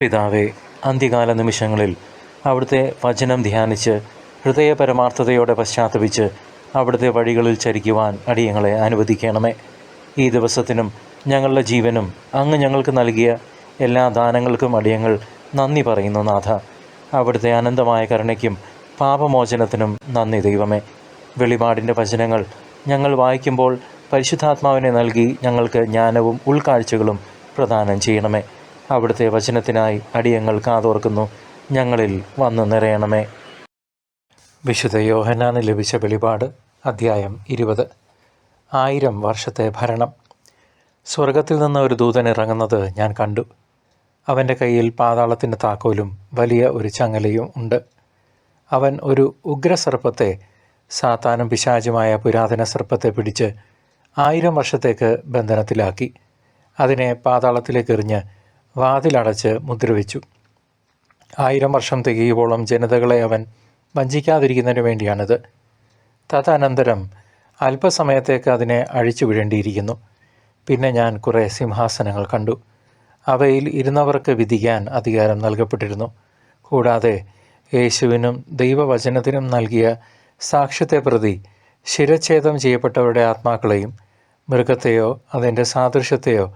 പിതാവേ, അന്ത്യകാല നിമിഷങ്ങളിൽ അവിടുത്തെ വചനം ധ്യാനിച്ച് ഹൃദയപരമാർത്ഥതയോടെ പശ്ചാത്തപിച്ച് അവിടുത്തെ വഴികളിൽ ചരിക്കുവാൻ അടിയങ്ങളെ അനുവദിക്കണമേ. ഈ ദിവസത്തിനും ഞങ്ങളുടെ ജീവനും അങ്ങ് ഞങ്ങൾക്ക് നൽകിയ എല്ലാ ദാനങ്ങൾക്കും അടിയങ്ങൾ നന്ദി പറയുന്നു നാഥ. അവിടുത്തെ അനന്തമായ കരുണയ്ക്കും പാപമോചനത്തിനും നന്ദി ദൈവമേ. വെളിപാടിൻ്റെ വചനങ്ങൾ ഞങ്ങൾ വായിക്കുമ്പോൾ പരിശുദ്ധാത്മാവിനെ നൽകി ഞങ്ങൾക്ക് ജ്ഞാനവും ഉൾക്കാഴ്ചകളും പ്രദാനം ചെയ്യണമേ. അവിടുത്തെ വചനത്തിനായി അടിയങ്ങൾ കാതോർക്കുന്നു. ഞങ്ങളിൽ വന്നു നിറയണമേ. വിശുദ്ധ യോഹന്നാന് ലഭിച്ച വെളിപാട്, അധ്യായം 20. 1000 വർഷത്തെ ഭരണം. സ്വർഗത്തിൽ നിന്ന് ഒരു ദൂതൻ ഇറങ്ങുന്നത് ഞാൻ കണ്ടു. അവൻ്റെ കയ്യിൽ പാതാളത്തിൻ്റെ താക്കോലും വലിയ ഒരു ചങ്ങലയും ഉണ്ട്. അവൻ ഒരു ഉഗ്രസർപ്പത്തെ, സാത്താനും പിശാചുമായ പുരാതന സർപ്പത്തെ പിടിച്ച് 1000 വർഷത്തേക്ക് ബന്ധനത്തിലാക്കി. അതിനെ പാതാളത്തിലേക്ക് എറിഞ്ഞ് വാതിലടച്ച് മുദ്രവെച്ചു. 1000 വർഷം തികയുവോളം ജനതകളെ അവൻ വഞ്ചിക്കാതിരിക്കുന്നതിന് വേണ്ടിയാണിത്. തദനന്തരം അല്പസമയത്തേക്ക് അതിനെ അഴിച്ചു വിടേണ്ടിയിരിക്കുന്നു. പിന്നെ ഞാൻ കുറേ സിംഹാസനങ്ങൾ കണ്ടു. അവയിൽ ഇരുന്നവർക്ക് വിധിക്കാൻ അധികാരം നൽകപ്പെട്ടിരുന്നു. കൂടാതെ യേശുവിനും ദൈവവചനത്തിനും നൽകിയ സാക്ഷ്യത്തെ പ്രതി ശിരച്ഛേദം ചെയ്യപ്പെട്ടവരുടെ ആത്മാക്കളെയും മൃഗത്തെയോ അതിൻ്റെ സാദൃശ്യത്തെയോ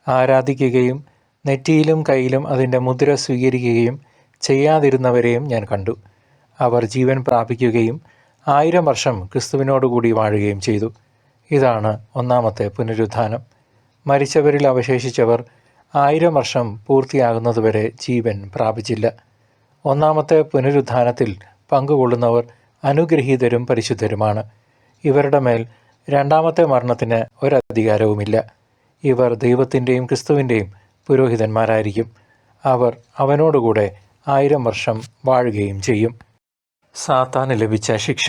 ആരാധിക്കുകയും നെറ്റിയിലും കയ്യിലും അതിൻ്റെ മുദ്ര സ്വീകരിക്കുകയും ചെയ്യാതിരുന്നവരെയും ഞാൻ കണ്ടു. അവർ ജീവൻ പ്രാപിക്കുകയും 1000 വർഷം ക്രിസ്തുവിനോടുകൂടി വാഴുകയും ചെയ്തു. ഇതാണ് ഒന്നാമത്തെ പുനരുത്ഥാനം. മരിച്ചവരിൽ അവശേഷിച്ചവർ 1000 വർഷം പൂർത്തിയാകുന്നതുവരെ ജീവൻ പ്രാപിച്ചില്ല. ഒന്നാമത്തെ പുനരുത്ഥാനത്തിൽ പങ്കുകൊള്ളുന്നവർ അനുഗ്രഹീതരും പരിശുദ്ധരുമാണ്. ഇവരുടെ മേൽ രണ്ടാമത്തെ മരണത്തിന് ഒരധികാരവുമില്ല. ഇവർ ദൈവത്തിൻ്റെയും ക്രിസ്തുവിൻ്റെയും പുരോഹിതന്മാരായിരിക്കും. അവർ അവനോടുകൂടെ 1000 വർഷം വാഴുകയും ചെയ്യും. സാത്താന് ലഭിച്ച ശിക്ഷ.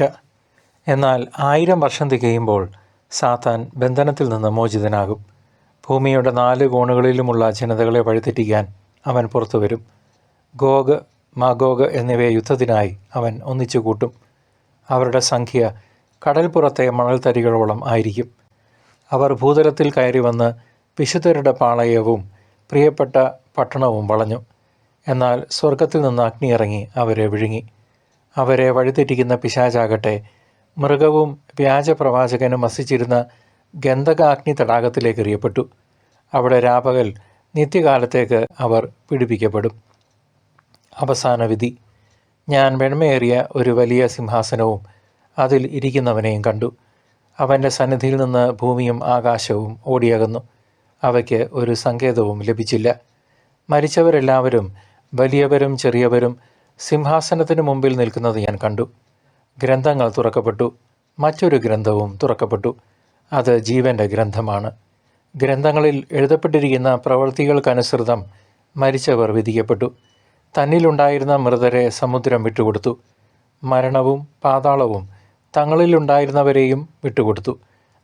എന്നാൽ 1000 വർഷം തികയുമ്പോൾ സാത്താൻ ബന്ധനത്തിൽ നിന്ന് മോചിതനാകും. ഭൂമിയുടെ 4 കോണുകളിലുമുള്ള ജനതകളെ വഴിതെറ്റിക്കാൻ അവൻ പുറത്തു വരും. ഗോഗ്, മാഗോഗ് എന്നിവയെ യുദ്ധത്തിനായി അവൻ ഒന്നിച്ചു കൂട്ടും. അവരുടെ സംഖ്യ കടൽപ്പുറത്തെ മണൽത്തരികളോളം ആയിരിക്കും. അവർ ഭൂതലത്തിൽ കയറി വന്ന് വിശുദ്ധരുടെ പാളയവും പ്രിയപ്പെട്ട പട്ടണവും വളഞ്ഞു. എന്നാൽ സ്വർഗത്തിൽ നിന്ന് അഗ്നി ഇറങ്ങി അവരെ വിഴുങ്ങി. അവരെ വഴിതെറ്റിക്കുന്ന പിശാചാകട്ടെ മൃഗവും വ്യാജപ്രവാചകനും വസിച്ചിരുന്ന ഗന്ധകാഗ്നി തടാകത്തിലേക്ക് എറിയപ്പെട്ടു. അവിടെ രാപകൽ നിത്യകാലത്തേക്ക് അവർ പീഡിപ്പിക്കപ്പെടും. അവസാന വിധി. ഞാൻ വെണ്മയേറിയ ഒരു വലിയ സിംഹാസനവും അതിൽ ഇരിക്കുന്നവനെയും കണ്ടു. അവൻ്റെ സന്നിധിയിൽ നിന്ന് ഭൂമിയും ആകാശവും ഓടിയകന്നു. അവയ്ക്ക് ഒരു സങ്കേതവും ലഭിച്ചില്ല. മരിച്ചവരെല്ലാവരും, വലിയവരും ചെറിയവരും, സിംഹാസനത്തിന് മുമ്പിൽ നിൽക്കുന്നത് ഞാൻ കണ്ടു. ഗ്രന്ഥങ്ങൾ തുറക്കപ്പെട്ടു. മറ്റൊരു ഗ്രന്ഥവും തുറക്കപ്പെട്ടു. അത് ജീവൻ്റെ ഗ്രന്ഥമാണ്. ഗ്രന്ഥങ്ങളിൽ എഴുതപ്പെട്ടിരിക്കുന്ന പ്രവൃത്തികൾക്കനുസൃതം മരിച്ചവർ വിധിക്കപ്പെട്ടു. തന്നിലുണ്ടായിരുന്ന മൃതരെ സമുദ്രം വിട്ടുകൊടുത്തു. മരണവും പാതാളവും തങ്ങളിലുണ്ടായിരുന്നവരെയും വിട്ടുകൊടുത്തു.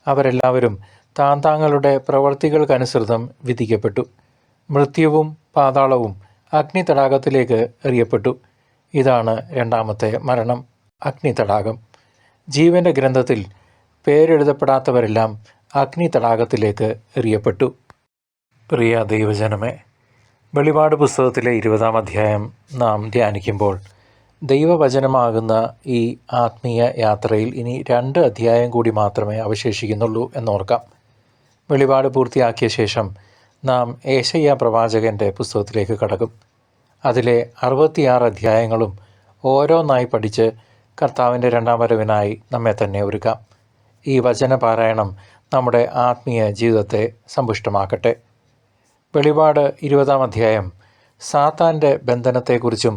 അവരെല്ലാവരും താന്താങ്ങളുടെ പ്രവൃത്തികൾക്കനുസൃതം വിധിക്കപ്പെട്ടു. മൃത്യുവും പാതാളവും അഗ്നിതടാകത്തിലേക്ക് എറിയപ്പെട്ടു. ഇതാണ് രണ്ടാമത്തെ മരണം, അഗ്നിതടാകം. ജീവൻ്റെ ഗ്രന്ഥത്തിൽ പേരെഴുതപ്പെടാത്തവരെല്ലാം അഗ്നിതടാകത്തിലേക്ക് എറിയപ്പെട്ടു. പ്രിയ ദൈവജനമേ, വെളിപാട് പുസ്തകത്തിലെ 20-ാം അധ്യായം നാം ധ്യാനിക്കുമ്പോൾ ദൈവവചനമാകുന്ന ഈ ആത്മീയ യാത്രയിൽ ഇനി 2 അധ്യായം കൂടി മാത്രമേ അവശേഷിക്കുന്നുള്ളൂ എന്നോർക്കാം. വെളിപാട് പൂർത്തിയാക്കിയ ശേഷം നാം ഏശയ്യാ പ്രവാചകൻ്റെ പുസ്തകത്തിലേക്ക് കടക്കും. അതിലെ 66 അധ്യായങ്ങളും ഓരോന്നായി പഠിച്ച് കർത്താവിൻ്റെ 2ാം വരവിനായി നമ്മെ തന്നെ ഒരുക്കാം. ഈ വചനപാരായണം നമ്മുടെ ആത്മീയ ജീവിതത്തെ സമ്പുഷ്ടമാക്കട്ടെ. വെളിപാട് 20-ാം അധ്യായം സാത്താൻ്റെ ബന്ധനത്തെക്കുറിച്ചും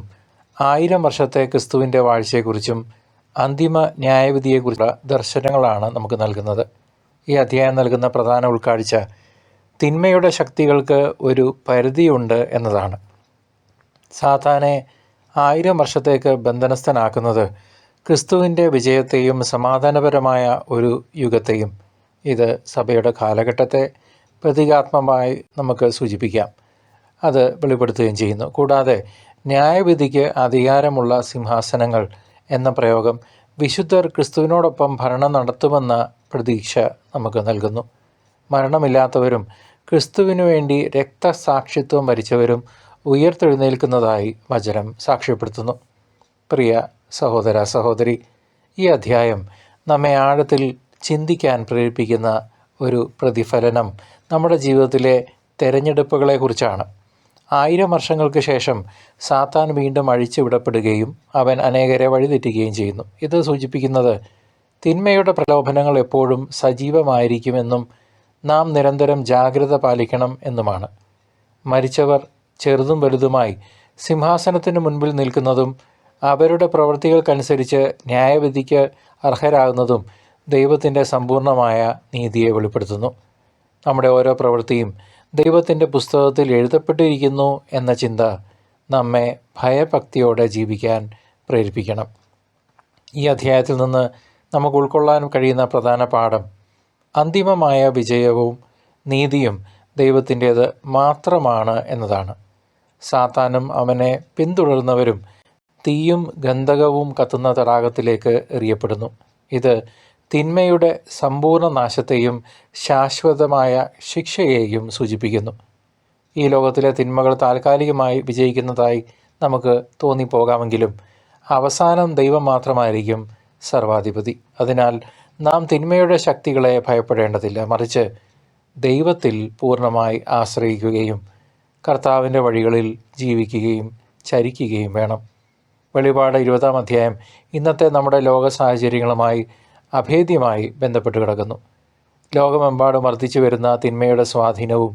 1000 വർഷത്തെ ക്രിസ്തുവിൻ്റെ വാഴ്ചയെക്കുറിച്ചും അന്തിമ ന്യായവിധിയെക്കുറിച്ചുള്ള ദർശനങ്ങളാണ് നമുക്ക് നൽകുന്നത്. ഈ അധ്യായം നൽകുന്ന പ്രധാന ഉൾക്കാഴ്ച തിന്മയുടെ ശക്തികൾക്ക് ഒരു പരിധിയുണ്ട് എന്നതാണ്. സാത്താനെ 1000 വർഷത്തേക്ക് ബന്ധനസ്ഥനാക്കുന്നത് ക്രിസ്തുവിൻ്റെ വിജയത്തെയും സമാധാനപരമായ ഒരു യുഗത്തെയും, ഇത് സഭയുടെ കാലഘട്ടത്തെ പ്രതീകാത്മകമായി നമുക്ക് സൂചിപ്പിക്കാം, അത് വെളിപ്പെടുത്തുകയും ചെയ്യുന്നു. കൂടാതെ ന്യായവിധിക്ക് അധികാരമുള്ള സിംഹാസനങ്ങൾ എന്ന പ്രയോഗം വിശുദ്ധർ ക്രിസ്തുവിനോടൊപ്പം ഭരണം നടത്തുമെന്ന പ്രതീക്ഷ നമുക്ക് നൽകുന്നു. മരണമില്ലാത്തവരും ക്രിസ്തുവിനു വേണ്ടി രക്തസാക്ഷിത്വം വരിച്ചവരും ഉയർത്തെഴുന്നേൽക്കുന്നതായി വചനം സാക്ഷ്യപ്പെടുത്തുന്നു. പ്രിയ സഹോദര സഹോദരി, ഈ അധ്യായം നമ്മെ ആഴത്തിൽ ചിന്തിക്കാൻ പ്രേരിപ്പിക്കുന്ന ഒരു പ്രതിഫലനം നമ്മുടെ ജീവിതത്തിലെ തെരഞ്ഞെടുപ്പുകളെക്കുറിച്ചാണ്. 1000 വർഷങ്ങൾക്ക് ശേഷം സാത്താൻ വീണ്ടും അഴിച്ചുവിടപ്പെടുകയും അവൻ അനേകരെ വഴിതെറ്റുകയും ചെയ്യുന്നു. ഇത് സൂചിപ്പിക്കുന്നത് തിന്മയുടെ പ്രലോഭനങ്ങൾ എപ്പോഴും സജീവമായിരിക്കുമെന്നും നാം നിരന്തരം ജാഗ്രത പാലിക്കണം എന്നുമാണ്. മരിച്ചവർ ചെറുതും വലുതുമായി സിംഹാസനത്തിന് മുൻപിൽ നിൽക്കുന്നതും അവരുടെ പ്രവൃത്തികൾക്കനുസരിച്ച് ന്യായവിധിക്ക് അർഹരാകുന്നതും ദൈവത്തിൻ്റെ സമ്പൂർണമായ നീതിയെ വെളിപ്പെടുത്തുന്നു. നമ്മുടെ ഓരോ പ്രവൃത്തിയും ദൈവത്തിൻ്റെ പുസ്തകത്തിൽ എഴുതപ്പെട്ടിരിക്കുന്നു എന്ന ചിന്ത നമ്മെ ഭയഭക്തിയോടെ ജീവിക്കാൻ പ്രേരിപ്പിക്കണം. ഈ അധ്യായത്തിൽ നിന്ന് നമുക്ക് ഉൾക്കൊള്ളാൻ കഴിയുന്ന പ്രധാന പാഠം അന്തിമമായ വിജയവും നീതിയും ദൈവത്തിൻ്റേത് മാത്രമാണ് എന്നതാണ്. സാത്താനും അവനെ പിന്തുടർന്നവരും തീയും ഗന്ധകവും കത്തുന്ന തടാകത്തിലേക്ക് എറിയപ്പെടുന്നു. ഇത് തിന്മയുടെ സമ്പൂർണ്ണ നാശത്തെയും ശാശ്വതമായ ശിക്ഷയെയും സൂചിപ്പിക്കുന്നു. ഈ ലോകത്തിലെ തിന്മകൾ താൽക്കാലികമായി വിജയിക്കുന്നതായി നമുക്ക് തോന്നിപ്പോകാമെങ്കിലും അവസാനം ദൈവം മാത്രമായിരിക്കും സർവാധിപതി. അതിനാൽ നാം തിന്മയുടെ ശക്തികളെ ഭയപ്പെടേണ്ടതില്ല, മറിച്ച് ദൈവത്തിൽ പൂർണ്ണമായി ആശ്രയിക്കുകയും കർത്താവിൻ്റെ വഴികളിൽ ജീവിക്കുകയും ചരിക്കുകയും വേണം. വെളിപാട് 20-ാം അധ്യായം ഇന്നത്തെ നമ്മുടെ ലോക സാഹചര്യങ്ങളുമായി അഭേദ്യമായി ബന്ധപ്പെട്ട് കിടക്കുന്നു. ലോകമെമ്പാടും വർദ്ധിച്ചു വരുന്ന തിന്മയുടെ സ്വാധീനവും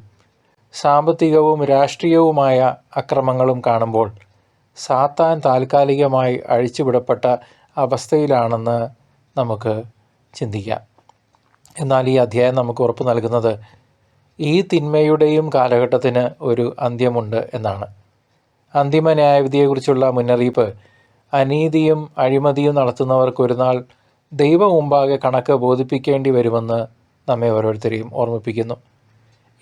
സാമ്പത്തികവും രാഷ്ട്രീയവുമായ അക്രമങ്ങളും കാണുമ്പോൾ സാത്താൻ താൽക്കാലികമായി അഴിച്ചുവിടപ്പെട്ട അവസ്ഥയിലാണെന്ന് നമുക്ക് ചിന്തിക്കാം. എന്നാൽ ഈ അധ്യായം നമുക്ക് ഉറപ്പ് നൽകുന്നത് ഈ തിന്മയുടെയും കാലഘട്ടത്തിന് ഒരു അന്ത്യമുണ്ട് എന്നാണ്. അന്തിമ ന്യായവിധിയെക്കുറിച്ചുള്ള മുന്നറിയിപ്പ് അനീതിയും അഴിമതിയും നടത്തുന്നവർക്ക് ഒരു നാൾ ദൈവം മുമ്പാകെ കണക്ക് ബോധിപ്പിക്കേണ്ടി വരുമെന്ന് നമ്മെ ഓരോരുത്തരെയും ഓർമ്മിപ്പിക്കുന്നു.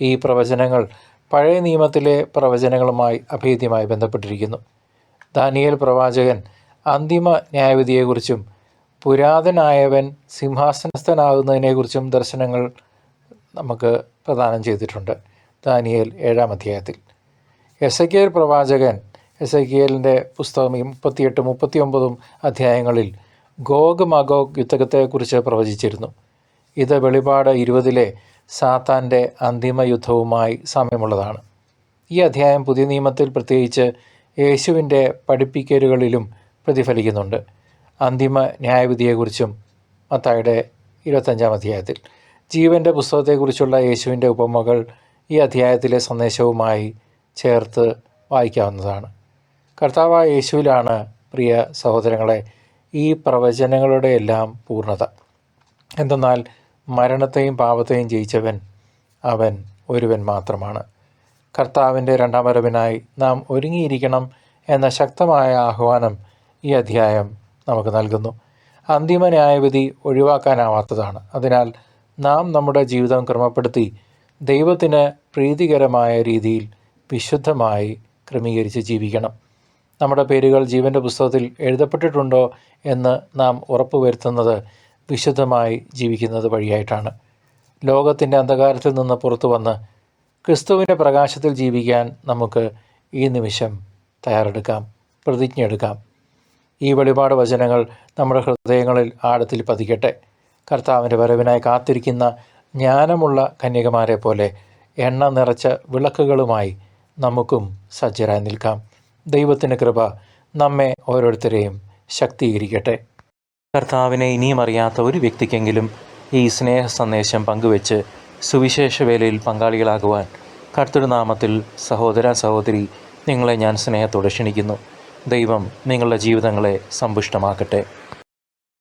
ഈ പ്രവചനങ്ങൾ പഴയ നിയമത്തിലെ പ്രവചനങ്ങളുമായി അഭേദ്യമായി ബന്ധപ്പെട്ടിരിക്കുന്നു. ദാനിയേൽ പ്രവാചകൻ അന്തിമ ന്യായവിധിയെക്കുറിച്ചും പുരാതനായവൻ സിംഹാസനസ്ഥനാകുന്നതിനെക്കുറിച്ചും ദർശനങ്ങൾ നമുക്ക് പ്രദാനം ചെയ്തിട്ടുണ്ട്. ദാനിയേൽ 7-ാം അധ്യായത്തിൽ എസെക്കിയേൽ പ്രവാചകൻ എസെക്കിയേലിൻ്റെ പുസ്തകം 38-39 അധ്യായങ്ങളിൽ ഗോഗ് മഗോഗ് യുദ്ധത്തെക്കുറിച്ച് പ്രവചിച്ചിരുന്നു. ഇത് വെളിപാട് 20-ലെ സാത്താൻ്റെ അന്തിമ യുദ്ധവുമായി സാമ്യമുള്ളതാണ്. ഈ അധ്യായം പുതിയ നിയമത്തിൽ പ്രത്യേകിച്ച് യേശുവിൻ്റെ പഠിപ്പിക്കലുകളിലും പ്രതിഫലിക്കുന്നുണ്ട്. അന്തിമ ന്യായവിധിയെക്കുറിച്ചും മത്തായിയുടെ 25-ാം അധ്യായത്തിൽ ജീവൻ്റെ പുസ്തകത്തെക്കുറിച്ചുള്ള യേശുവിൻ്റെ ഉപമകൾ ഈ അധ്യായത്തിലെ സന്ദേശവുമായി ചേർത്ത് വായിക്കാവുന്നതാണ്. കർത്താവായ യേശുവിലാണ്, പ്രിയ സഹോദരങ്ങളെ, ഈ പ്രവചനങ്ങളുടെ എല്ലാം പൂർണ്ണത. എന്തെന്നാൽ മരണത്തെയും പാപത്തെയും ജയിച്ചവൻ അവൻ ഒരുവൻ മാത്രമാണ്. കർത്താവിൻ്റെ 2-ാം വരവിനായി നാം ഒരുങ്ങിയിരിക്കണം എന്ന ശക്തമായ ആഹ്വാനം ഈ അധ്യായം നമുക്ക് നൽകുന്നു. അന്തിമ ന്യായവിധി ഒഴിവാക്കാനാവാത്തതാണ്. അതിനാൽ നാം നമ്മുടെ ജീവിതം ക്രമപ്പെടുത്തി ദൈവത്തിന് പ്രീതികരമായ രീതിയിൽ വിശുദ്ധമായി ക്രമീകരിച്ച് ജീവിക്കണം. നമ്മുടെ പേരുകൾ ജീവൻ്റെ പുസ്തകത്തിൽ എഴുതപ്പെട്ടിട്ടുണ്ടോ എന്ന് നാം ഉറപ്പുവരുത്തുന്നത് വിശുദ്ധമായി ജീവിക്കുന്നത് വഴിയായിട്ടാണ്. ലോകത്തിൻ്റെ അന്ധകാരത്തിൽ നിന്ന് പുറത്തു വന്ന് ക്രിസ്തുവിൻ്റെ പ്രകാശത്തിൽ ജീവിക്കാൻ നമുക്ക് ഈ നിമിഷം തയ്യാറെടുക്കാം, പ്രതിജ്ഞയെടുക്കാം. ഈ വെളിപാട് വചനങ്ങൾ നമ്മുടെ ഹൃദയങ്ങളിൽ ആഴത്തിൽ പതിക്കട്ടെ. കർത്താവിൻ്റെ വരവിനായി കാത്തിരിക്കുന്ന ജ്ഞാനമുള്ള കന്യകമാരെ പോലെ എണ്ണ നിറച്ച വിളക്കുകളുമായി നമുക്കും സജ്ജരായി നിൽക്കാം. ദൈവത്തിൻ്റെ കൃപ നമ്മെ ഓരോരുത്തരെയും ശക്തീകരിക്കട്ടെ. കർത്താവിനെ ഇനിയും അറിയാത്ത ഒരു വ്യക്തിക്കെങ്കിലും ഈ സ്നേഹ സന്ദേശം പങ്കുവെച്ച് സുവിശേഷ വേലയിൽ പങ്കാളികളാകുവാൻ കർത്തൃനാമത്തിൽ സഹോദര സഹോദരി നിങ്ങളെ ഞാൻ സ്നേഹത്തോടെ ക്ഷണിക്കുന്നു. ദൈവം നിങ്ങളുടെ ജീവിതങ്ങളെ സമ്പുഷ്ടമാക്കട്ടെ.